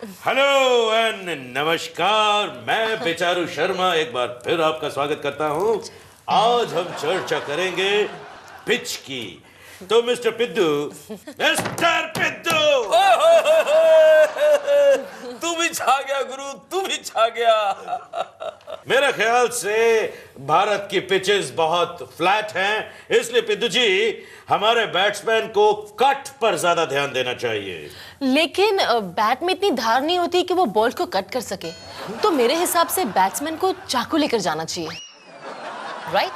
Hello and नमस्कार, मैं बेचारू शर्मा एक बार फिर आपका स्वागत करता हूं। आज हम चर्चा करेंगे पिच की। तो मिस्टर पिद्दू, तू भी छा गया गुरु, तू भी छा गया। मेरे ख्याल से भारत की पिचेस बहुत फ्लैट हैं, इसलिए पिद्दू जी हमारे बैट्समैन को कट पर ज्यादा ध्यान देना चाहिए। लेकिन बैट में इतनी धार नहीं होती कि वो बॉल को कट कर सके, तो मेरे हिसाब से बैट्समैन को चाकू लेकर जाना चाहिए, राइट?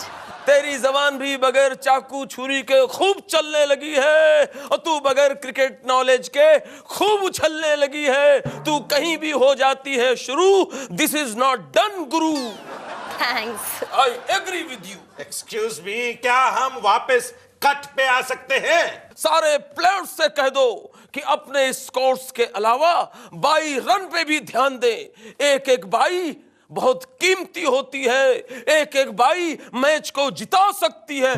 तेरी जबान भी बगैर चाकू छुरी के खूब चलने लगी है और तू बगैर क्रिकेट नॉलेज के खूब उछलने लगी है। तू कहीं भी हो जाती है शुरू। This is not done guru. Thanks. I agree with you. Excuse me, क्या हम वापस कट पे आ सकते हैं? सारे प्लेयर्स से कह दो कि अपने स्कोर्स के अलावा बाई रन पे भी ध्यान दें। एक एक बाई बहुत कीमती होती है। एक एक बाई मैच को जिता सकती है।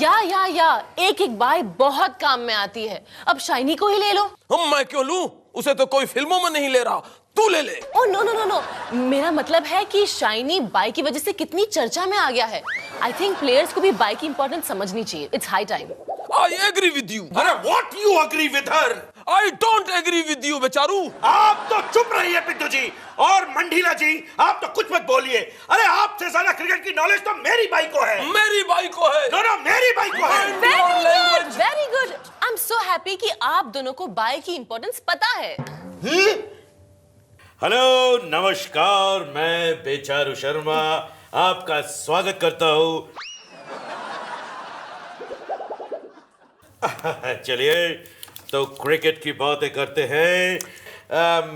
या एक एक बाई बहुत काम में आती है। अब शाइनी को ही ले लो। मैं क्यों लूं? उसे तो कोई फिल्मों में नहीं ले रहा, तू ले ले। ओह नो, मेरा मतलब है कि शाइनी बाई की वजह से कितनी चर्चा में आ गया है। आई थिंक प्लेयर्स को भी बाई की इंपॉर्टेंस समझनी चाहिए। It's high time. I agree with you. अरे what you agree with her? I don't agree with you बेचारू। आप तो चुप रहिए पिद्दू जी, और मंडीला जी आप तो कुछ मत बोलिए। अरे आपसे ज्यादा क्रिकेट की नॉलेज तो मेरी बाई को है। मेरी बाई को है। नो, मेरी बाई को है। Very good. I am so happy कि आप दोनों को बाई की इंपॉर्टेंस पता है। हेलो नमस्कार, मैं बेचारू शर्मा आपका स्वागत करता हूं। चलिए तो क्रिकेट की बातें करते हैं।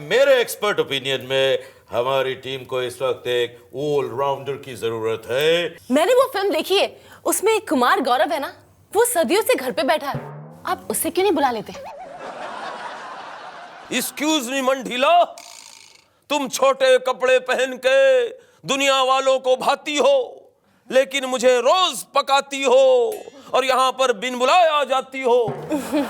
मेरे एक्सपर्ट ओपिनियन में हमारी टीम को इस वक्त एक ऑलराउंडर की जरूरत है। मैंने वो फिल्म देखी है, उसमें कुमार गौरव है ना, वो सदियों से घर पे बैठा है। आप उससे क्यों नहीं बुला लेते? एक्सक्यूज मी मंडीला, तुम छोटे कपड़े पहन के दुनिया वालों को भाती हो, लेकिन मुझे रोज पकाती हो और यहाँ पर बिन बुलाए आ जाती हो।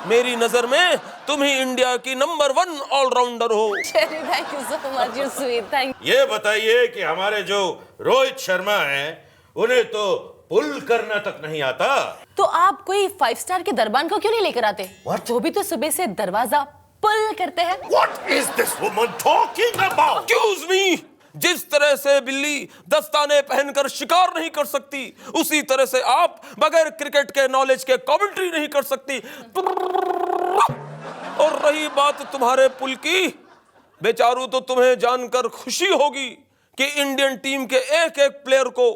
मेरी नजर में तुम ही इंडिया की नंबर 1 ऑलराउंडर हो। Thank you so much, you sweet, thank. ये बताइए कि हमारे जो रोहित शर्मा हैं, उन्हें तो पुल करना तक नहीं आता। तो आप कोई 5 स्टार के दरबान को क्यों नहीं लेकर आते? What? वो भी तो सुबह से दरवाजा पुल करते हैं। What is this woman talking about? Excuse me, जिस तरह से बिल्ली दस्ताने पहनकर शिकार नहीं कर सकती, उसी तरह से आप बगैर क्रिकेट के नॉलेज के कमेंट्री नहीं कर सकती। और रही बात तुम्हारे पुल की, बेचारू तो तुम्हें जानकर खुशी होगी कि इंडियन टीम के एक एक प्लेयर को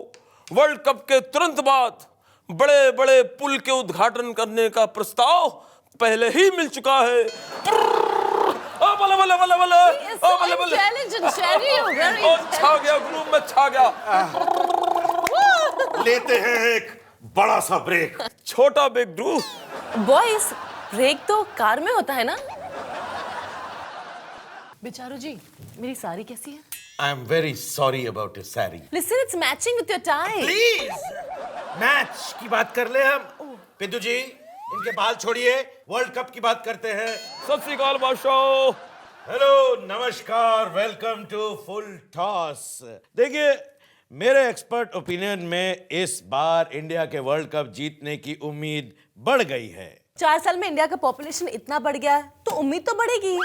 वर्ल्ड कप के तुरंत बाद बड़े बड़े पुल के उद्घाटन करने का प्रस्ताव पहले ही मिल चुका है। छा गया गुरु, मैं छा गया। लेते हैं एक बड़ा सा ब्रेक। छोटा ब्रेक ड्रू। बॉयज, ब्रेक तो कार में होता है ना? बेचारू जी, मेरी साड़ी कैसी है? I am very sorry about your saree. Listen, it's matching with your tie. Please, match की बात कर ले हम। पिद्दू जी, इनके बाल छोड़िए, वर्ल्ड कप की बात करते हैं। सत श्री अकाल बादशाह। हेलो नमस्कार, वेलकम टू फुल टॉस। देखिए, मेरे एक्सपर्ट ओपिनियन में इस बार इंडिया के वर्ल्ड कप जीतने की उम्मीद बढ़ गई है। 4 साल में इंडिया का पॉपुलेशन इतना बढ़ गया है, तो उम्मीद तो बढ़ेगी।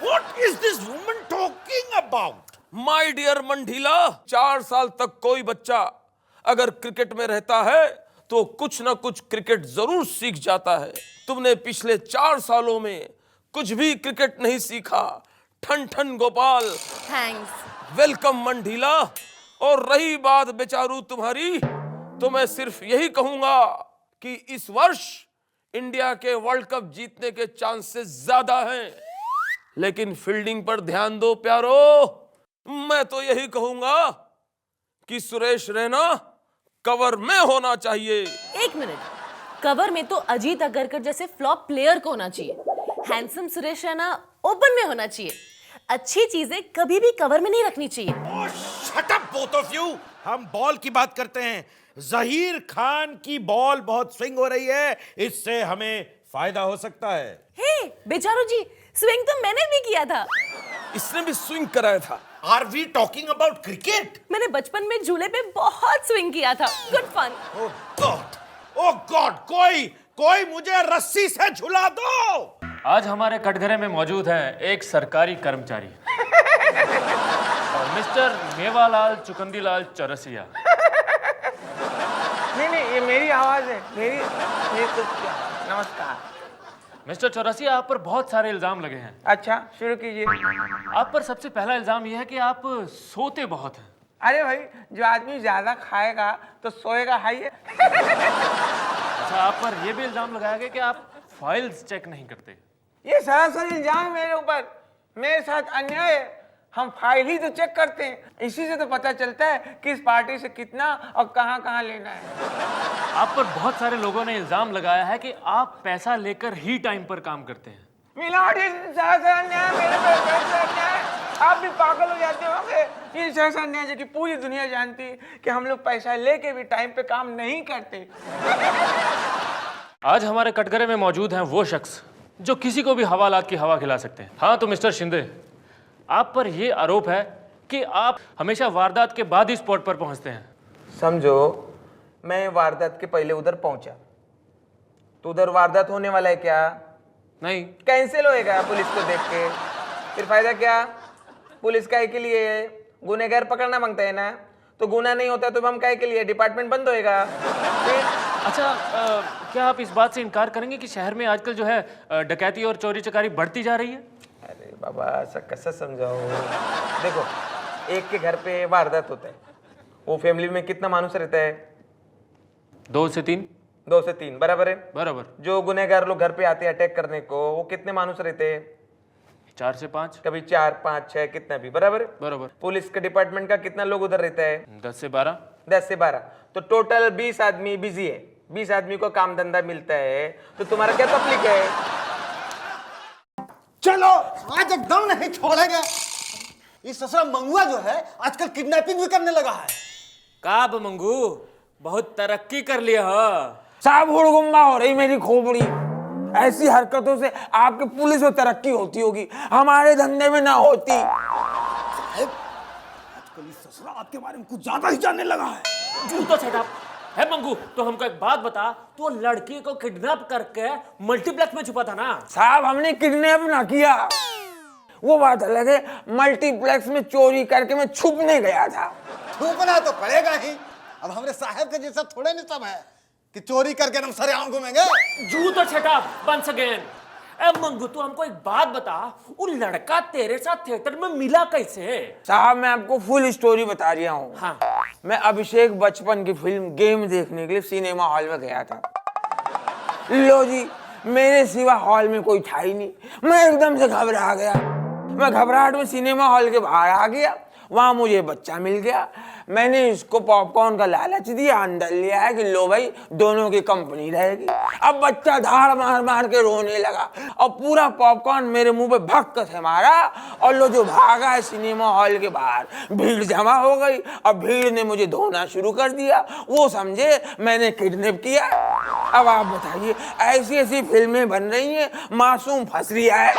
What is this woman talking about? My dear मंडीला, 4 साल तक कोई बच्चा अगर क्रिकेट में रहता है तो कुछ ना कुछ क्रिकेट जरूर सीख जाता है। तुमने पिछले 4 सालों में कुछ भी क्रिकेट नहीं सीखा। ठन ठन गोपाल। थैंक्स। वेलकम मंडीला। और रही बात बेचारू तुम्हारी, तो मैं सिर्फ यही कहूंगा कि इस वर्ष इंडिया के वर्ल्ड कप जीतने के चांसेस ज्यादा हैं, लेकिन फील्डिंग पर ध्यान दो प्यारो। मैं तो यही कहूंगा कि सुरेश रैना कवर में होना चाहिए। एक मिनट, कवर में तो अजीत अगरकर जैसे फ्लॉप प्लेयर को होना चाहिए। हैंडसम सुरेश रैना ओपन में होना चाहिए। अच्छी चीजें कभी भी कवर में नहीं रखनी चाहिए। Oh, shut up both of you! हम बॉल की बात करते हैं। जहीर खान की बॉल बहुत स्विंग हो रही है, इससे हमें फायदा हो सकता है। हे बेचारो जी, स्विंग तो मैंने भी किया था। इसने भी स्विंग कराया था। Are we talking about cricket? मैंने बचपन में झूले पे बहुत स्विंग किया था। Good fun. ओह गॉड, कोई मुझे रस्सी से झुला दो। आज हमारे कटघरे में मौजूद है एक सरकारी कर्मचारी मिस्टर मेवालाल चुकंदीलाल चौरसिया। नहीं ये मेरी आवाज है, मेरी कुछ क्या। नमस्कार। मिस्टर चौरसिया, आप पर बहुत सारे इल्जाम लगे हैं। अच्छा, शुरू कीजिए। आप पर सबसे पहला इल्जाम यह है कि आप सोते बहुत हैं। अरे भाई, जो आदमी ज्यादा खाएगा तो सोएगा हाई है। अच्छा, आप पर यह भी इल्जाम लगाया गया कि आप फाइल्स चेक नहीं करते। ये सरासर इल्जाम है मेरे ऊपर। मेरे साथ अन्याय है। हम फाइल ही तो चेक करते हैं, इसी से तो पता चलता है किस पार्टी से कितना और कहाँ कहाँ लेना है। आप पर बहुत सारे लोगों ने इल्जाम लगाया है कि आप पैसा लेकर ही टाइम पर काम करते हैं। मिलावटी सरासर अन्याय मेरे पे, सरासर अन्याय। आप भी पागल हो जाते होंगे। ये सरासर अन्याय जो कि पूरी दुनिया जानती है कि हम लोग पैसा लेके भी टाइम पे काम नहीं करते। आज हमारे कटघरे में मौजूद हैं वो शख्स जो किसी को भी हवालात की हवा खिला सकते हैं। हाँ, तो मिस्टर शिंदे, आप पर यह आरोप है कि आप हमेशा वारदात के बाद ही स्पॉट पर पहुंचते हैं। समझो, मैं वारदात के पहले उधर पहुंचा तो उधर वारदात होने वाला है क्या? नहीं। कैंसिल होएगा पुलिस को देख के। फिर फायदा क्या? पुलिस काहे के लिए है? गुनहगार पकड़ना मांगता है ना, तो गुनाह नहीं होता तो हम काहे के लिए? डिपार्टमेंट बंद होएगा। फिर अच्छा, क्या आप इस बात से इनकार करेंगे कि शहर में आजकल जो है डकैती और चोरी चकारी बढ़ती जा रही है? अरे बाबा, ऐसा कैसा समझाओ। देखो, एक के घर पे वारदात होता है, वो फैमिली में कितना मानुस रहता है? 2 से 3। 2 से 3 बराबर है। बराबर। जो गुनहगार लोग घर पे आते हैं अटैक करने को, वो कितने मानुस रहते हैं? 4 से 5। कभी 4, 5, 6, कितना भी। बराबर है। बराबर। पुलिस के डिपार्टमेंट का कितना लोग उधर रहता है? 10 से 12। 10 से 12। तो टोटल 20 आदमी बिजी है। 20 आदमी को काम धंधा मिलता है, तो तुम्हारा क्या तकलीफ है? चलो, आज एकदम नहीं छोड़ेंगे। इस ससुरा मंगुआ जो है आजकल किडनैपिंग भी करने लगा है। काब मंगू, बहुत तरक्की कर लिया हो। साहब, हुड़गुम्बा हो रही मेरी खोपड़ी। ऐसी हरकतों से आपके पुलिस में तरक्की होती होगी, हमारे धंधे में ना होती। साहब, आजकल इस ससुरा आपके बारे में कुछ ज्यादा ही जानने लगा है। तो छटा है मंगू, तो हमको एक बात बता, तो लड़की को किडनैप करके मल्टीप्लेक्स में छुपा था ना? साहब, हमने किडनैप ना किया, वो बात अलग है। मल्टीप्लेक्स में चोरी करके मैं छुपने गया था। छुपना तो पड़ेगा ही। अब हमारे साहब के जैसा थोड़े नहीं सब है कि चोरी करके हम सरेआम घूमेंगे। जू तो छटा वंस अगेन। ए मंगू, तू हमको एक बात बता, वो लड़का तेरे साथ थिएटर में मिला कैसे? साहब, मैं आपको फुल स्टोरी बता रहा हूँ। हाँ। मैं अभिषेक बचपन की फिल्म गेम देखने के लिए सिनेमा हॉल में गया था। लो जी, मेरे सिवा हॉल में कोई था ही नहीं। मैं एकदम से घबरा गया। मैं घबराहट में सिनेमा हॉल के बाहर आ गया। वहां मुझे बच्चा मिल गया। मैंने इसको पॉपकॉर्न का लालच दिया, अंदर लिया है कि लो भाई, दोनों की कंपनी रहेगी। अब बच्चा धाड़ मार मार के रोने लगा और पूरा पॉपकॉर्न मेरे मुंह पे भक्क से मारा और लो जो भागा है सिनेमा हॉल के बाहर। भीड़ जमा हो गई और भीड़ ने मुझे धोना शुरू कर दिया। वो समझे मैंने किडनैप किया। अब आप बताइए, ऐसी ऐसी फिल्में बन रही हैं, मासूम फंस रहा है।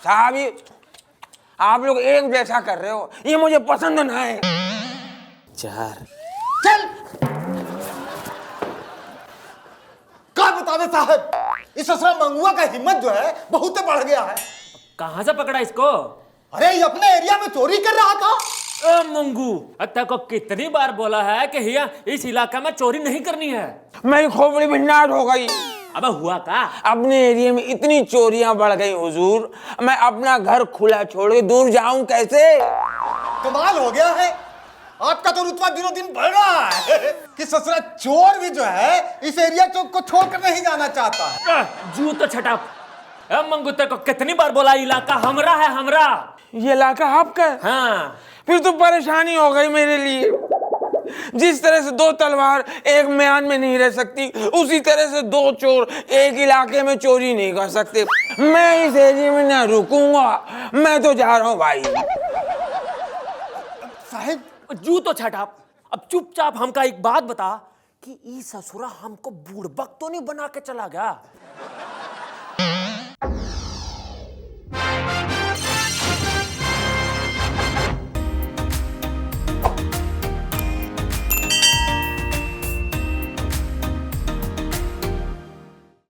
साहब, आप लोग एक जैसा कर रहे हो, ये मुझे पसंद ना है। 4 चल, क्या बतावे साहब, इस ससुरा मंगुआ का हिम्मत जो है बहुत बढ़ गया है। कहाँ से पकड़ा इसको? अरे, ये अपने एरिया में चोरी कर रहा था। ए मंगू, अत्ता को कितनी बार बोला है कि हिया इस इलाका में चोरी नहीं करनी है? मेरी खोपड़ी भिन्नाट हो गई। अबे हुआ का? अपने एरिया में इतनी चोरियां बढ़ गई हुजूर, मैं अपना घर खुला छोड़ के दूर जाऊं कैसे? कमाल हो गया है। आपका तो रुतबा दिनों दिन बढ़ रहा है कि ससुरा चोर भी जो है इस एरिया को छोड़कर नहीं जाना चाहता है। जू तो छटा। ए मंगू, तेरे को कितनी बार बोला, इलाका हमरा है, हमरा। ये इलाका आपका है? हाँ। फिर तो परेशानी हो गई मेरे लिए। जिस तरह से 2 तलवार एक म्यान में नहीं रह सकती, उसी तरह से 2 चोर एक इलाके में चोरी नहीं कर सकते। मैं इस एरिया में ना रुकूंगा, मैं तो जा रहा हूँ भाई। साहब, जू तो छटा। अब चुपचाप हमका एक बात बता कि ई ससुरा हमको बूढ़बक तो नहीं बना के चला गया?